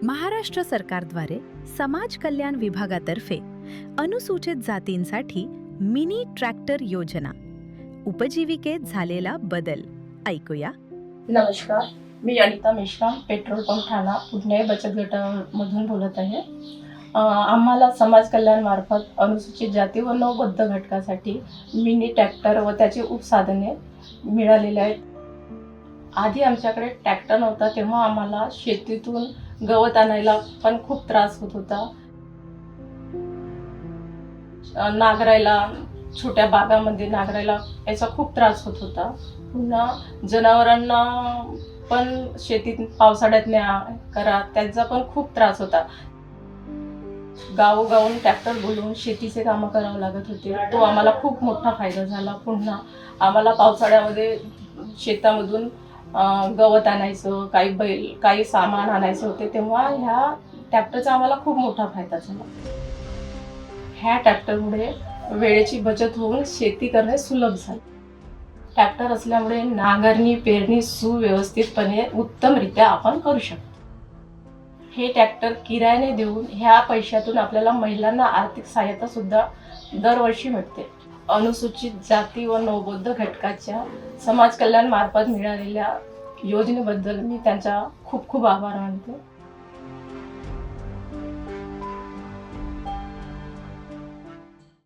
महाराष्ट्र सरकारद्वारे समाज कल्याण विभागातर्फे अनुसूचित जातींसाठी मिनी ट्रॅक्टर योजना, उपजीविकेत झालेला बदल ऐकूया. नमस्कार, मी अनिता मेश्राम, पेट्रोल पंप ठाणा पुणे बचत गटामधून बोलत आहे. आम्हाला समाज कल्याण मार्फत अनुसूचित जाती व नवबद्ध घटकासाठी मिनी ट्रॅक्टर व त्याची उपसाधने मिळालेली आहेत. आधी आमच्याकडे ट्रॅक्टर नव्हता, तेव्हा आम्हाला शेतीतून गवत आणायला पण खूप त्रास होत होता. नांगरायला, छोट्या बागामध्ये नांगरायला याचा खूप त्रास होत होता. पुन्हा जनावरांना पण शेतीत पावसाळ्यात न्या करा, त्यांचा पण खूप त्रास होता. गावोगावून ट्रॅक्टर बोलवून शेतीचे कामं करावं लागत होते. तो आम्हाला खूप मोठा फायदा झाला. पुन्हा आम्हाला पावसाळ्यामध्ये शेतामधून गवत आणायचं, काही सामान आणायचं होते, तेव्हा ह्या ट्रॅक्टरचा आम्हाला खूप मोठा फायदा झाला. ह्या ट्रॅक्टरमुळे वेळेची बचत होऊन शेती करणे सुलभ झाले. ट्रॅक्टर असल्यामुळे नांगरणी, पेरणी सुव्यवस्थितपणे उत्तमरित्या आपण करू शकतो. हे ट्रॅक्टर किरायाने देऊन ह्या पैशातून आपल्याला महिलांना आर्थिक सहाय्यता सुद्धा दरवर्षी मिळते. अनुसूचित जाती व नवबौद्ध घटकाच्या समाज कल्याण मार्फत मिळालेल्या योजनेबद्दल मी त्यांचा खूप खूप आभार मानते.